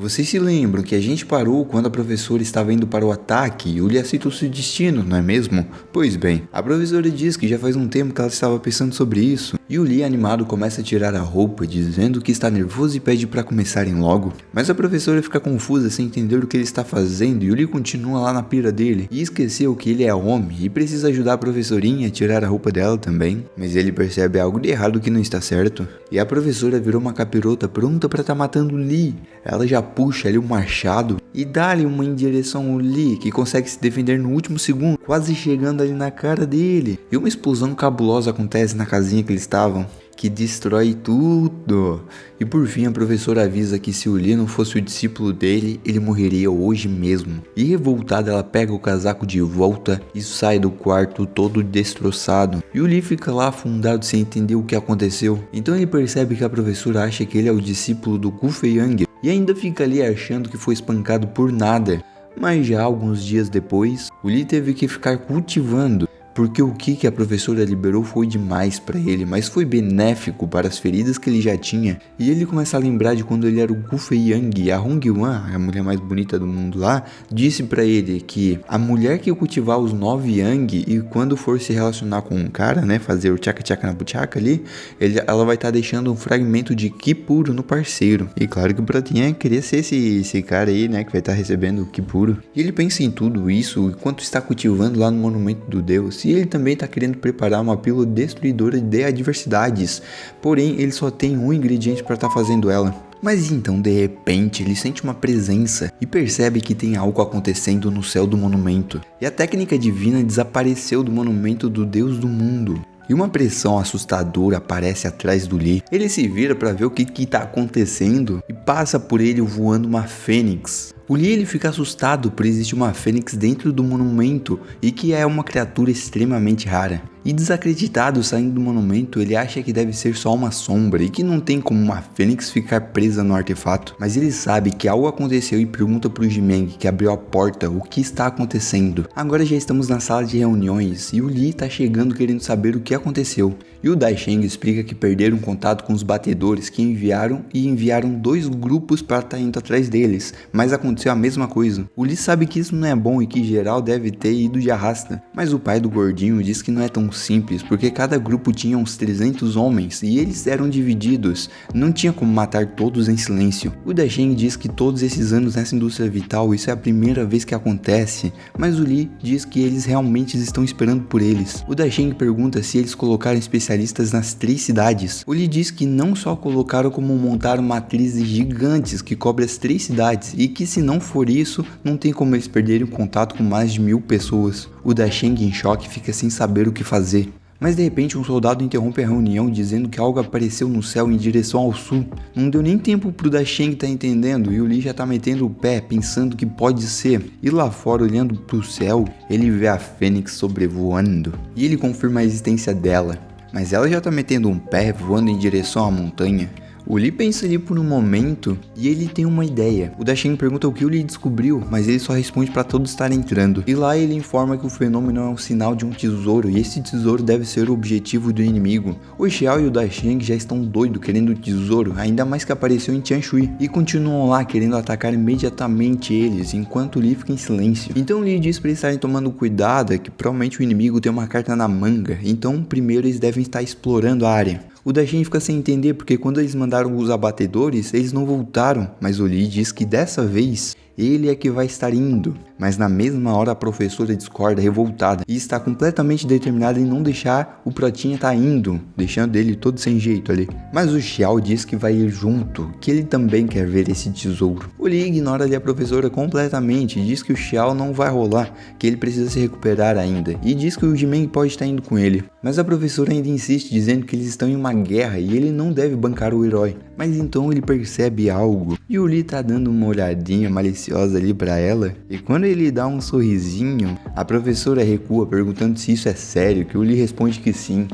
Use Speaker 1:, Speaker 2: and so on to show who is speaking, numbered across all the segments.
Speaker 1: Vocês se lembram que a gente parou quando a professora estava indo para o ataque e o Lee aceitou seu destino, não é mesmo? Pois bem, a professora diz que já faz um tempo que ela estava pensando sobre isso, e o Lee animado começa a tirar a roupa, dizendo que está nervoso e pede para começarem logo. Mas a professora fica confusa sem entender o que ele está fazendo e o Lee continua lá na pira dele, e esqueceu que ele é homem e precisa ajudar a professorinha a tirar a roupa dela também. Mas ele percebe algo de errado que não está certo, e a professora virou uma capirota pronta para estar matando o Lee. Ela já puxa ali o machado e dá-lhe uma em direção ao Lee, que consegue se defender no último segundo, quase chegando ali na cara dele. E uma explosão cabulosa acontece na casinha que eles estavam, que destrói tudo. E por fim a professora avisa que se o Lee não fosse o discípulo dele, ele morreria hoje mesmo. E revoltada ela pega o casaco de volta e sai do quarto todo destroçado. E o Lee fica lá afundado sem entender o que aconteceu. Então ele percebe que a professora acha que ele é o discípulo do Kufei-yang e ainda fica ali achando que foi espancado por nada. Mas já alguns dias depois, o Lee teve que ficar cultivando, porque o que a professora liberou foi demais para ele, mas foi benéfico para as feridas que ele já tinha. E ele começa a lembrar de quando ele era o Kufei-yang e a Hong-Wan, a mulher mais bonita do mundo lá, disse para ele que a mulher que cultivar os 9 Yang e quando for se relacionar com um cara, né, fazer o tchaca-tchaca na buchaca ali, ela vai estar deixando um fragmento de Ki puro no parceiro. E claro que o Pratinha queria ser esse cara aí, né, que vai estar recebendo o Ki puro. E ele pensa em tudo isso enquanto está cultivando lá no monumento do Deus. E ele também está querendo preparar uma pílula destruidora de adversidades, porém ele só tem um ingrediente para estar fazendo ela. Mas então de repente ele sente uma presença e percebe que tem algo acontecendo no céu do monumento. E a técnica divina desapareceu do monumento do Deus do mundo. E uma pressão assustadora aparece atrás do Lee. Ele se vira para ver o que está acontecendo e passa por ele voando uma fênix. O Lee ele fica assustado por existir uma fênix dentro do monumento e que é uma criatura extremamente rara. E desacreditado saindo do monumento, ele acha que deve ser só uma sombra e que não tem como uma fênix ficar presa no artefato. Mas ele sabe que algo aconteceu e pergunta pro Jimeng, que abriu a porta, o que está acontecendo. Agora já estamos na sala de reuniões e o Lee tá chegando querendo saber o que aconteceu. E o Daisheng explica que perderam contato com os batedores que enviaram 2 grupos para estar indo atrás deles, mas aconteceu a mesma coisa. O Lee sabe que isso não é bom e que geral deve ter ido de arrasta, mas o pai do gordinho diz que não é tão simples, porque cada grupo tinha uns 300 homens e eles eram divididos, não tinha como matar todos em silêncio. O Daisheng diz que todos esses anos nessa indústria vital isso é a primeira vez que acontece, mas o Lee diz que eles realmente estão esperando por eles. O Daisheng pergunta se eles colocaram especialistas nas 3 cidades. O Lee diz que não só colocaram, como montaram matrizes gigantes que cobrem as 3 cidades e que se não for isso, não tem como eles perderem contato com mais de 1000 pessoas. O Daisheng em choque fica sem saber o que fazer. Mas de repente um soldado interrompe a reunião dizendo que algo apareceu no céu em direção ao sul. Não deu nem tempo pro Daisheng tá entendendo e o Lee já tá metendo o pé pensando que pode ser. E lá fora olhando pro céu, ele vê a fênix sobrevoando e ele confirma a existência dela. Mas ela já tá metendo um pé voando em direção à montanha. O Lee pensa ali por um momento e ele tem uma ideia. O Daisheng pergunta o que o Lee descobriu, mas ele só responde para todos estarem entrando. E lá ele informa que o fenômeno é um sinal de um tesouro e esse tesouro deve ser o objetivo do inimigo. O Xiao e o Daisheng já estão doidos querendo o tesouro, ainda mais que apareceu em Tianshui, e continuam lá querendo atacar imediatamente eles, enquanto o Lee fica em silêncio. Então o Lee diz para eles estarem tomando cuidado, que provavelmente o inimigo tem uma carta na manga, então primeiro eles devem estar explorando a área. O Daisheng fica sem entender porque quando eles mandaram os abatedores, eles não voltaram, mas o Lee diz que dessa vez ele é que vai estar indo. Mas na mesma hora a professora discorda, revoltada, e está completamente determinada em não deixar o Protinha estar indo, deixando ele todo sem jeito ali. Mas o Xiao diz que vai ir junto, que ele também quer ver esse tesouro. O Lee ignora ali a professora completamente e diz que o Xiao não vai rolar, que ele precisa se recuperar ainda, e diz que o Jimeng pode estar indo com ele. Mas a professora ainda insiste, dizendo que eles estão em uma guerra e ele não deve bancar o herói. Mas então ele percebe algo, e o Lee tá dando uma olhadinha maliciosa ali pra ela, e quando ele dá um sorrisinho, a professora recua perguntando se isso é sério, que o Lee responde que sim.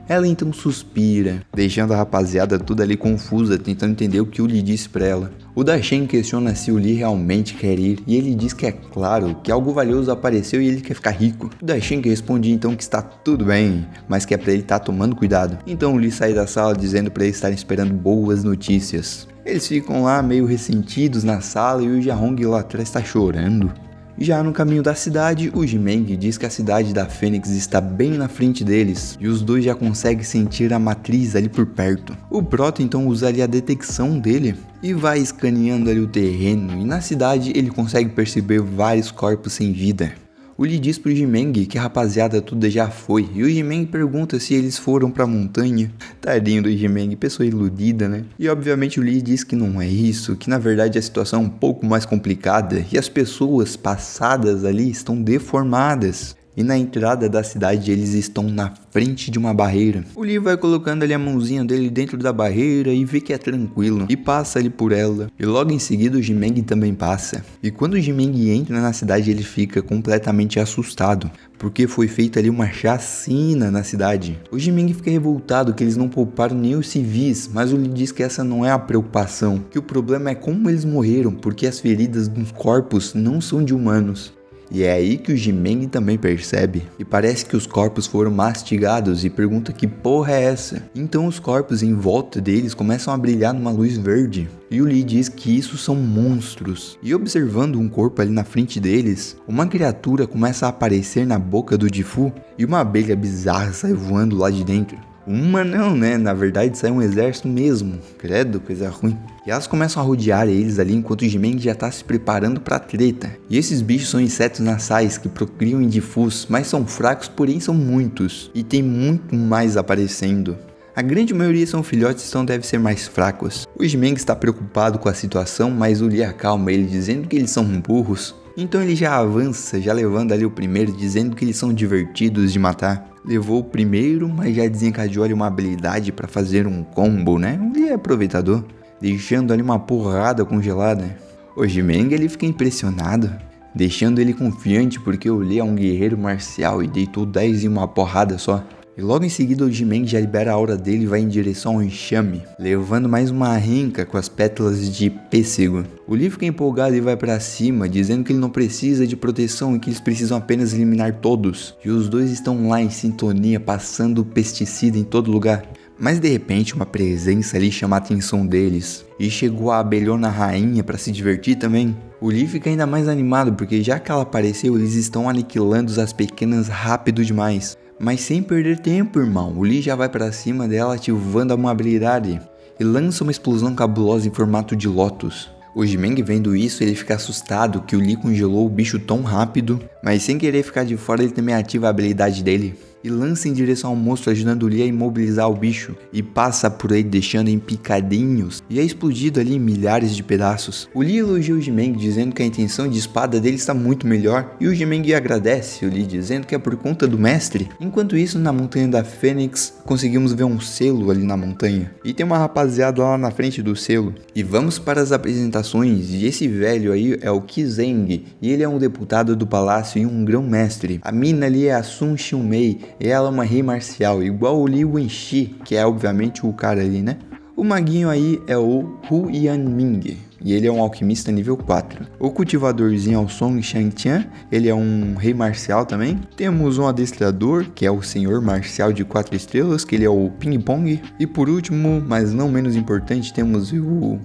Speaker 1: Ela então suspira, deixando a rapaziada toda ali confusa, tentando entender o que o Lee disse pra ela. O Dashen questiona se o Lee realmente quer ir, e ele diz que é claro, que algo valioso apareceu e ele quer ficar rico. O Dashen responde então que está tudo bem, mas que é pra ele estar tomando cuidado. Então o Lee sai da sala dizendo pra eles estarem esperando boas notícias. Eles ficam lá meio ressentidos na sala e o Jahong lá atrás está chorando. Já no caminho da cidade, o Jimeng diz que a cidade da Fênix está bem na frente deles, e os dois já conseguem sentir a matriz ali por perto. O Proto então usa ali a detecção dele e vai escaneando ali o terreno, e na cidade ele consegue perceber vários corpos sem vida. O Lee diz pro Jimeng que a rapaziada toda já foi, e o Jimeng pergunta se eles foram pra montanha. Tadinho do Jimeng, pessoa iludida, né? E obviamente o Lee diz que não é isso, que na verdade a situação é um pouco mais complicada, e as pessoas passadas ali estão deformadas. E na entrada da cidade eles estão na frente de uma barreira. O Lee vai colocando ali a mãozinha dele dentro da barreira e vê que é tranquilo. E passa ali por ela. E logo em seguida o Jimeng também passa. E quando o Jimeng entra na cidade ele fica completamente assustado. Porque foi feita ali uma chacina na cidade. O Jimeng fica revoltado que eles não pouparam nem os civis. Mas o Lee diz que essa não é a preocupação. Que o problema é como eles morreram. Porque as feridas dos corpos não são de humanos. E é aí que o Jimeng também percebe, e parece que os corpos foram mastigados e pergunta que porra é essa. Então os corpos em volta deles começam a brilhar numa luz verde, e o Lee diz que isso são monstros. E observando um corpo ali na frente deles, uma criatura começa a aparecer na boca do Gifu, e uma abelha bizarra sai voando lá de dentro. Uma não, né? Na verdade sai um exército mesmo. Credo, coisa ruim. E elas começam a rodear eles ali enquanto o Jimeng já tá se preparando pra treta. E esses bichos são insetos nasais que procriam em Gifus, mas são fracos, porém são muitos. E tem muito mais aparecendo. A grande maioria são filhotes, então devem ser mais fracos. O Jimeng está preocupado com a situação, mas o Lee acalma ele dizendo que eles são burros. Então ele já avança, já levando ali o primeiro, dizendo que eles são divertidos de matar. Levou o primeiro, mas já desencadeou ali uma habilidade para fazer um combo, né? Um Lee é aproveitador, deixando ali uma porrada congelada. O Jimeng ele fica impressionado, deixando ele confiante porque o Lee é um guerreiro marcial e deitou 10 em uma porrada só. E logo em seguida o Jimeng já libera a aura dele e vai em direção ao enxame, levando mais uma arranca com as pétalas de pêssego. O Lee fica empolgado e vai pra cima, dizendo que ele não precisa de proteção e que eles precisam apenas eliminar todos. E os dois estão lá em sintonia, passando pesticida em todo lugar. Mas de repente uma presença ali chama a atenção deles. E chegou a abelhona rainha para se divertir também. O Lee fica ainda mais animado porque já que ela apareceu eles estão aniquilando as pequenas rápido demais. Mas sem perder tempo, irmão, o Lee já vai pra cima dela ativando uma habilidade e lança uma explosão cabulosa em formato de Lotus. O Jimeng vendo isso, ele fica assustado que o Lee congelou o bicho tão rápido, mas sem querer ficar de fora ele também ativa a habilidade dele e lança em direção ao monstro, ajudando o Lee a imobilizar o bicho, e passa por aí deixando em picadinhos e é explodido ali em milhares de pedaços. O Lee elogia o Jimeng dizendo que a intenção de espada dele está muito melhor, e o Jimeng agradece o Lee dizendo que é por conta do mestre. Enquanto isso, na montanha da Fênix, conseguimos ver um selo ali na montanha, e tem uma rapaziada lá na frente do selo. E vamos para as apresentações, e esse velho aí é o Qizeng, e ele é um deputado do palácio e um grão-mestre. A mina ali é a Sun Xiumei, ela é uma rei marcial, igual o Li Wenxi, que é obviamente o cara ali, né? O maguinho aí é o Hu Yanming, e ele é um alquimista nível 4. O cultivadorzinho é o Song Shangtian, ele é um rei marcial também. Temos um adestrador, que é o senhor marcial de 4 estrelas, que ele é o Ping Pong. E por último, mas não menos importante, temos o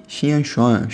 Speaker 1: Xianshan,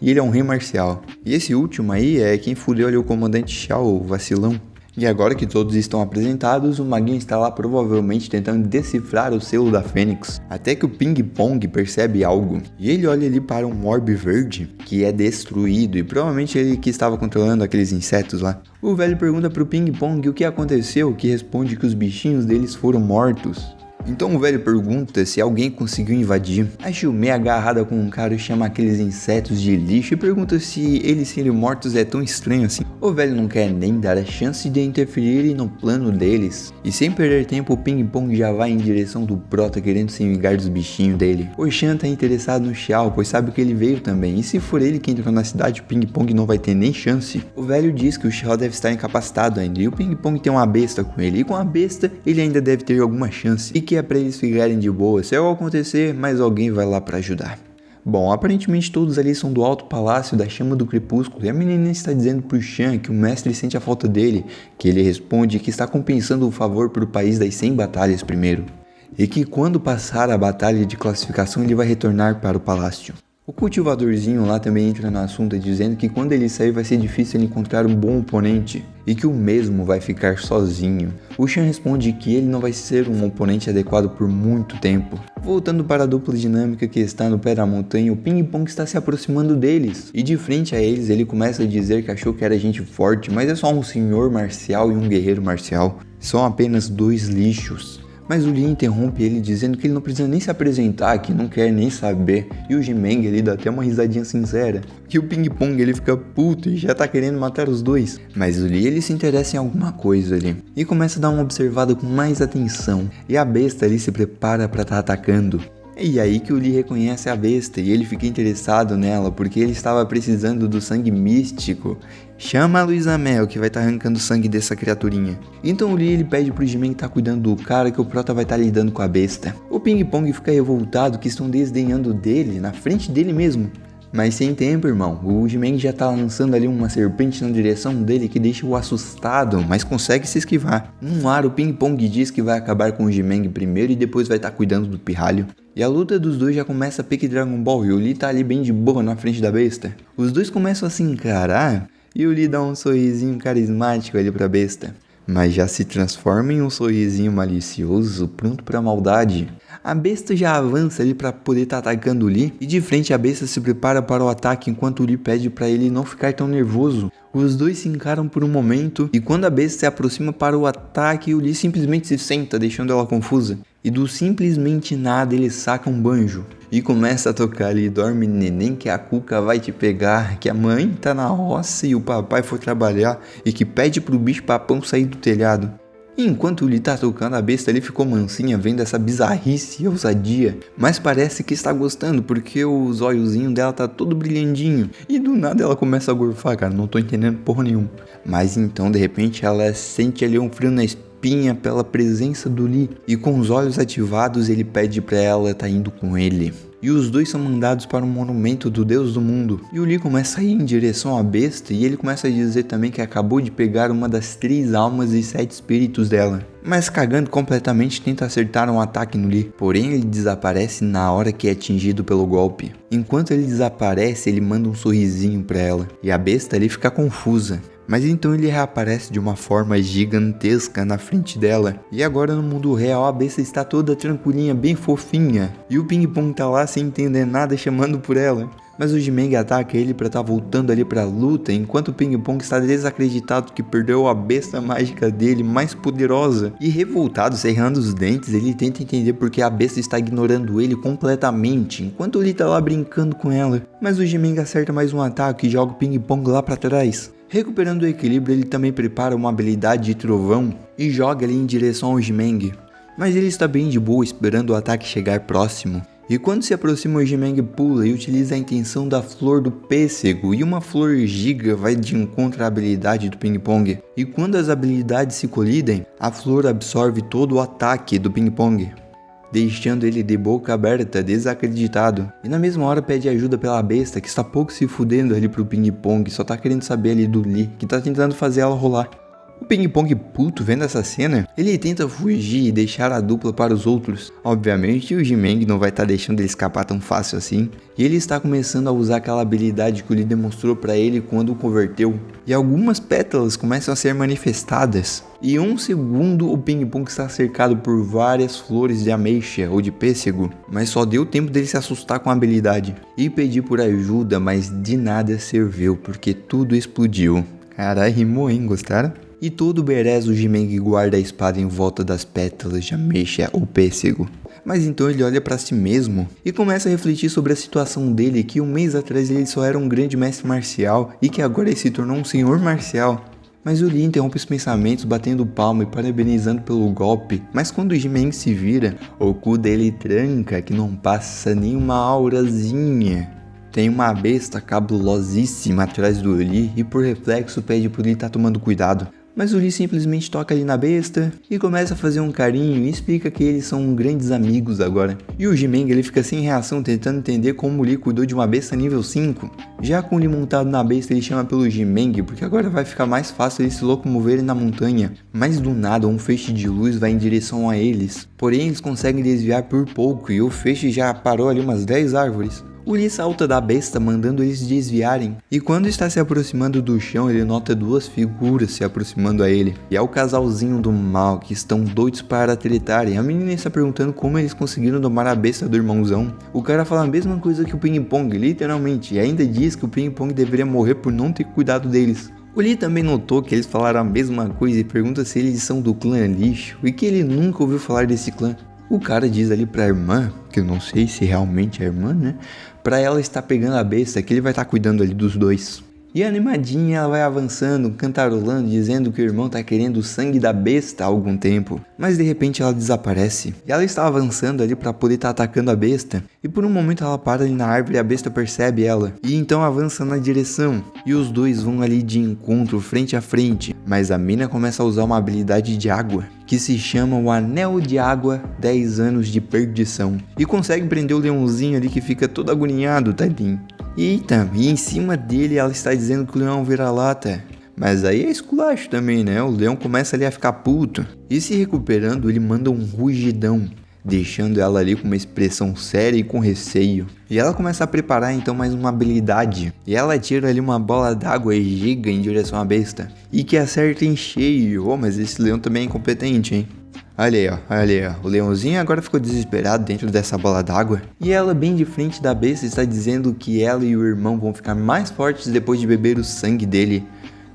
Speaker 1: e ele é um rei marcial. E esse último aí é quem fudeu ali o comandante Xiao, o vacilão. E agora que todos estão apresentados, o maguinho está lá provavelmente tentando decifrar o selo da Fênix, até que o Ping Pong percebe algo, e ele olha ali para um orbe verde, que é destruído, e provavelmente ele que estava controlando aqueles insetos lá. O velho pergunta pro Ping Pong o que aconteceu, que responde que os bichinhos deles foram mortos. Então o velho pergunta se alguém conseguiu invadir. A Xiumei, agarrada com um cara, chama aqueles insetos de lixo e pergunta se eles serem mortos é tão estranho assim. O velho não quer nem dar a chance de interferirem no plano deles. E sem perder tempo, o Ping Pong já vai em direção do Prota, querendo se vingar dos bichinhos dele. O Shan tá interessado no Xiao, pois sabe que ele veio também. E se for ele que entrou na cidade, o Ping Pong não vai ter nem chance. O velho diz que o Xiao deve estar incapacitado ainda. E o Ping Pong tem uma besta com ele. E com a besta, ele ainda deve ter alguma chance. E que é pra eles ficarem de boa. Se algo acontecer, mais alguém vai lá pra ajudar. Bom, aparentemente todos ali são do Alto Palácio da Chama do Crepúsculo e a menina está dizendo pro Shan que o mestre sente a falta dele, que ele responde que está compensando o favor pro país das 100 batalhas primeiro, e que quando passar a batalha de classificação ele vai retornar para o palácio. O cultivadorzinho lá também entra no assunto dizendo que quando ele sair vai ser difícil ele encontrar um bom oponente e que o mesmo vai ficar sozinho. O Shan responde que ele não vai ser um oponente adequado por muito tempo. Voltando para a dupla dinâmica que está no pé da montanha, o Ping Pong está se aproximando deles e de frente a eles ele começa a dizer que achou que era gente forte, mas é só um senhor marcial e um guerreiro marcial. São apenas dois lixos. Mas o Lee interrompe ele dizendo que ele não precisa nem se apresentar, que não quer nem saber. E o Jimeng ele dá até uma risadinha sincera. Que o Ping Pong ele fica puto e já tá querendo matar os dois. Mas o Lee ele se interessa em alguma coisa ali. E começa a dar uma observada com mais atenção. E a besta ali se prepara pra tá atacando. E aí que o Lee reconhece a besta e ele fica interessado nela porque ele estava precisando do sangue místico. Chama a Luísa Mel que vai estar arrancando sangue dessa criaturinha. Então o Lee ele pede pro Jimeng estar cuidando do cara que o Prota vai estar lidando com a besta. O Ping Pong fica revoltado que estão desdenhando dele, na frente dele mesmo. Mas sem tempo, irmão. O Jimeng já tá lançando ali uma serpente na direção dele que deixa o assustado, mas consegue se esquivar. Num ar, o Ping Pong diz que vai acabar com o Jimeng primeiro e depois vai estar cuidando do pirralho. E a luta dos dois já começa a pique Dragon Ball e o Lee tá ali bem de boa na frente da besta. Os dois começam a se encarar e o Lee dá um sorrisinho carismático ali pra besta. Mas já se transforma em um sorrisinho malicioso, pronto pra maldade. A besta já avança ali pra poder estar atacando o Lee e de frente a besta se prepara para o ataque enquanto o Lee pede pra ele não ficar tão nervoso. Os dois se encaram por um momento e quando a besta se aproxima para o ataque, o Lee simplesmente se senta, deixando ela confusa. E do simplesmente nada ele saca um banjo e começa a tocar ali, dorme neném que a cuca vai te pegar, que a mãe tá na roça e o papai foi trabalhar e que pede pro bicho papão sair do telhado. E enquanto o Lee tá tocando, a besta ali ficou mansinha vendo essa bizarrice e ousadia, mas parece que está gostando porque os olhozinhos dela tá todo brilhandinho e do nada ela começa a gorfar, cara, não tô entendendo porra nenhuma. Mas então de repente ela sente ali um frio na espinha pela presença do Lee e com os olhos ativados ele pede pra ela tá indo com ele. E os dois são mandados para um monumento do Deus do Mundo. E o Lee começa a ir em direção à besta e ele começa a dizer também que acabou de pegar uma das 3 almas e 7 espíritos dela. Mas cagando completamente tenta acertar um ataque no Lee, porém ele desaparece na hora que é atingido pelo golpe. Enquanto ele desaparece, ele manda um sorrisinho pra ela e a besta ali fica confusa. Mas então ele reaparece de uma forma gigantesca na frente dela. E agora no mundo real a besta está toda tranquilinha, bem fofinha. E o Ping Pong tá lá sem entender nada chamando por ela. Mas o Jimeng ataca ele pra tá voltando ali pra luta, enquanto o Ping Pong está desacreditado que perdeu a besta mágica dele mais poderosa. E revoltado, cerrando os dentes, ele tenta entender porque a besta está ignorando ele completamente, enquanto ele tá lá brincando com ela. Mas o Jimeng acerta mais um ataque e joga o Ping Pong lá pra trás. Recuperando o equilíbrio, ele também prepara uma habilidade de trovão e joga ali em direção ao Jimeng. Mas ele está bem de boa esperando o ataque chegar próximo. E quando se aproxima, o Jimeng pula e utiliza a intenção da flor do pêssego e uma flor giga vai de encontro à habilidade do Ping Pong. E quando as habilidades se colidem, a flor absorve todo o ataque do Ping Pong, deixando ele de boca aberta, desacreditado. E na mesma hora pede ajuda pela besta, que está pouco se fudendo ali pro Ping Pong, só tá querendo saber ali do Lee, que tá tentando fazer ela rolar. O Ping Pong puto vendo essa cena, ele tenta fugir e deixar a dupla para os outros. Obviamente o Jimeng não vai estar deixando ele escapar tão fácil assim, e ele está começando a usar aquela habilidade que o Lee demonstrou para ele quando o converteu. E algumas pétalas começam a ser manifestadas. E em um segundo o Ping Pong está cercado por várias flores de ameixa ou de pêssego, mas só deu tempo dele se assustar com a habilidade e pedir por ajuda, mas de nada serviu porque tudo explodiu. Caralho, rimou, hein? Gostaram? E todo berez o Jimeng guarda a espada em volta das pétalas de ameixa ou pêssego. Mas então ele olha pra si mesmo e começa a refletir sobre a situação dele, que um mês atrás ele só era um grande mestre marcial e que agora ele se tornou um senhor marcial. Mas o Lee interrompe os pensamentos batendo palma e parabenizando pelo golpe, mas quando o Jimeng se vira, o cu dele tranca que não passa nenhuma aurazinha. Tem uma besta cabulosíssima atrás do Lee e por reflexo pede pro Lee estar tomando cuidado. Mas o Lee simplesmente toca ali na besta e começa a fazer um carinho e explica que eles são grandes amigos agora. E o Jimeng ele fica sem reação tentando entender como o Lee cuidou de uma besta nível 5. Já com o Lee montado na besta ele chama pelo Jimeng porque agora vai ficar mais fácil eles se locomoverem na montanha. Mas do nada um feixe de luz vai em direção a eles. Porém eles conseguem desviar por pouco e o feixe já parou ali umas 10 árvores. O Lee salta da besta, mandando eles desviarem, e quando está se aproximando do chão, ele nota duas figuras se aproximando a ele. E é o casalzinho do mal, que estão doidos para tretarem. A menina está perguntando como eles conseguiram domar a besta do irmãozão. O cara fala a mesma coisa que o Ping Pong, literalmente, e ainda diz que o Ping Pong deveria morrer por não ter cuidado deles. O Lee também notou que eles falaram a mesma coisa e pergunta se eles são do clã lixo, e que ele nunca ouviu falar desse clã. O cara diz ali pra irmã, que eu não sei se realmente é a irmã, né? Pra ela estar pegando a besta, que ele vai estar cuidando ali dos dois. E animadinha ela vai avançando, cantarolando, dizendo que o irmão tá querendo o sangue da besta há algum tempo. Mas de repente ela desaparece. E ela está avançando ali pra poder estar atacando a besta. E por um momento ela para ali na árvore e a besta percebe ela. E então avança na direção. E os dois vão ali de encontro, frente a frente. Mas a mina começa a usar uma habilidade de água, que se chama o Anel de Água 10 anos de perdição. E consegue prender o leãozinho ali que fica todo agoniado, tadinho. Eita, e em cima dele ela está dizendo que o leão vira-lata. Mas aí é esculacho também, né? O leão começa ali a ficar puto. E se recuperando, ele manda um rugidão, deixando ela ali com uma expressão séria e com receio. E ela começa a preparar então mais uma habilidade. E ela tira ali uma bola d'água e giga em direção à besta. E que acerta em cheio. Oh, mas esse leão também é incompetente, hein? Olha aí, ó. O leãozinho agora ficou desesperado dentro dessa bola d'água. E ela bem de frente da besta está dizendo que ela e o irmão vão ficar mais fortes depois de beber o sangue dele.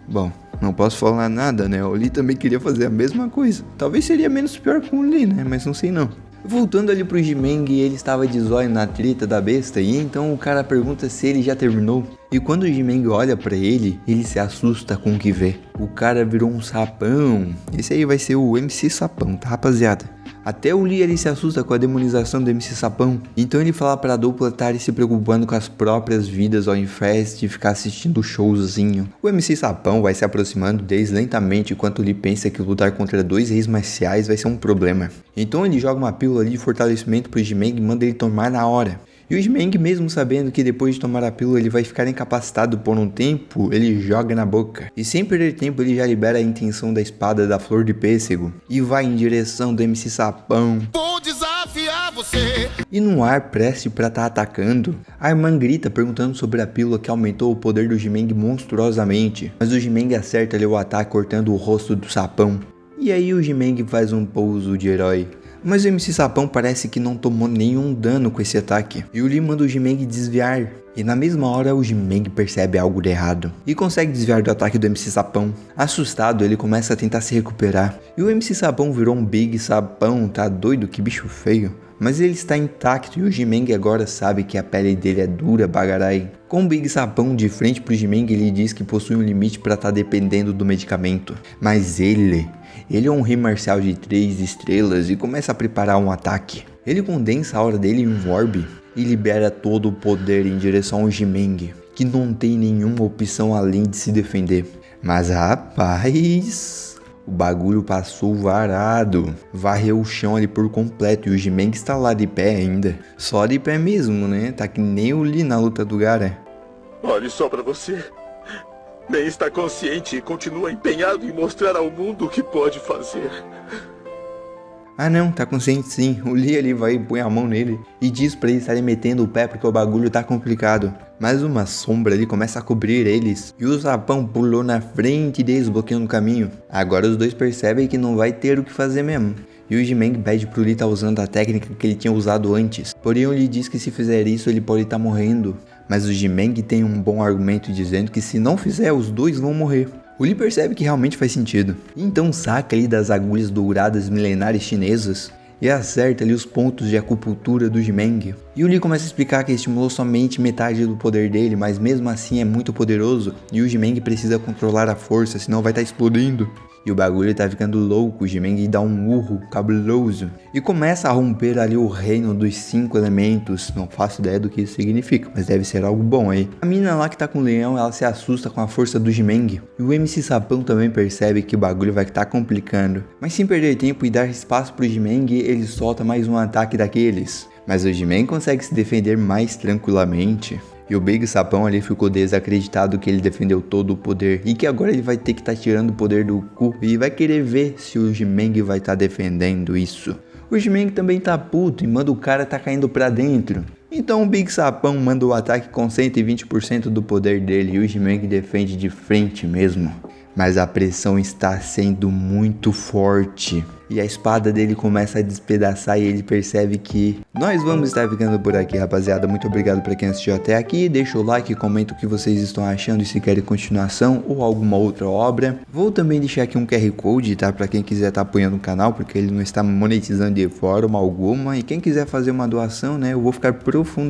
Speaker 1: Bom, não posso falar nada, né? O Lee também queria fazer a mesma coisa. Talvez seria menos pior com o Lee, né? Mas não sei não. Voltando ali pro Jimeng, ele estava de zóio na treta da besta e então o cara pergunta se ele já terminou. E quando o Jimeng olha pra ele, ele se assusta com o que vê. O cara virou um sapão. Esse aí vai ser o MC Sapão, tá rapaziada? Até o Lee ele se assusta com a demonização do MC Sapão. Então ele fala pra dupla estar se preocupando com as próprias vidas ao invés de ficar assistindo o showzinho. O MC Sapão vai se aproximando deles lentamente enquanto o Lee pensa que lutar contra dois reis marciais vai ser um problema. Então ele joga uma pílula ali de fortalecimento pro Jimeng e manda ele tomar na hora. E o Jimeng, mesmo sabendo que depois de tomar a pílula ele vai ficar incapacitado por um tempo, ele joga na boca. E sem perder tempo ele já libera a intenção da espada da flor de pêssego e vai em direção do MC Sapão. Vou desafiar você! E no ar, preste pra estar atacando, a irmã grita perguntando sobre a pílula que aumentou o poder do Jimeng monstruosamente. Mas o Jimeng acerta ali o ataque cortando o rosto do Sapão. E aí o Jimeng faz um pouso de herói. Mas o MC Sapão parece que não tomou nenhum dano com esse ataque. E o Lee manda o Jimeng desviar. E na mesma hora o Jimeng percebe algo de errado. E consegue desviar do ataque do MC Sapão. Assustado, ele começa a tentar se recuperar. E o MC Sapão virou um Big Sapão, tá doido? Que bicho feio. Mas ele está intacto e o Jimeng agora sabe que a pele dele é dura, bagarai. Com o Big Sapão de frente pro Jimeng, ele diz que possui um limite para estar dependendo do medicamento. Mas ele é um rei marcial de 3 estrelas e começa a preparar um ataque. Ele condensa a aura dele em um orbe e libera todo o poder em direção ao Jimeng, que não tem nenhuma opção além de se defender. Mas rapaz, o bagulho passou varado, varreu o chão ali por completo e o Jimeng está lá de pé ainda. Só de pé mesmo, né? Tá que nem o Lee na luta do cara.
Speaker 2: Olhe só pra você. Nem está consciente e continua empenhado em mostrar ao mundo o que pode fazer.
Speaker 1: Ah não, tá consciente sim. O Lee ali vai e põe a mão nele e diz pra eles estarem metendo o pé porque o bagulho tá complicado. Mas uma sombra ali começa a cobrir eles e o Sapão pulou na frente deles bloqueando o caminho. Agora os dois percebem que não vai ter o que fazer mesmo. E o Jimeng pede pro Lee estar usando a técnica que ele tinha usado antes. Porém o Lee diz que se fizer isso ele pode estar morrendo. Mas o Jimeng tem um bom argumento dizendo que se não fizer os dois vão morrer. O Lee percebe que realmente faz sentido, e então saca ali das agulhas douradas milenares chinesas e acerta ali os pontos de acupuntura do Jimeng. E o Lee começa a explicar que estimulou somente metade do poder dele, mas mesmo assim é muito poderoso e o Jimeng precisa controlar a força, senão vai estar explodindo. E o bagulho tá ficando louco, o Jimeng dá um urro cabuloso e começa a romper ali o reino dos 5 elementos. Não faço ideia do que isso significa, mas deve ser algo bom aí. A mina lá que tá com o leão, ela se assusta com a força do Jimeng. E o MC Sapão também percebe que o bagulho vai estar complicando. Mas sem perder tempo e dar espaço pro Jimeng, ele solta mais um ataque daqueles. Mas o Jimeng consegue se defender mais tranquilamente. E o Big Sapão ali ficou desacreditado que ele defendeu todo o poder e que agora ele vai ter que estar tirando o poder do cu e vai querer ver se o Jimeng vai estar defendendo isso. O Jimeng também tá puto e manda o cara tá caindo pra dentro. Então o Big Sapão manda o ataque com 120% do poder dele e o Jimeng defende de frente mesmo. Mas a pressão está sendo muito forte e a espada dele começa a despedaçar e ele percebe que nós vamos estar ficando por aqui, rapaziada. Muito obrigado para quem assistiu até aqui, deixa o like, comenta o que vocês estão achando e se querem continuação ou alguma outra obra. Vou também deixar aqui um QR Code, tá, para quem quiser estar apoiando o canal, porque ele não está monetizando de forma alguma, e quem quiser fazer uma doação, né, eu vou ficar profundamente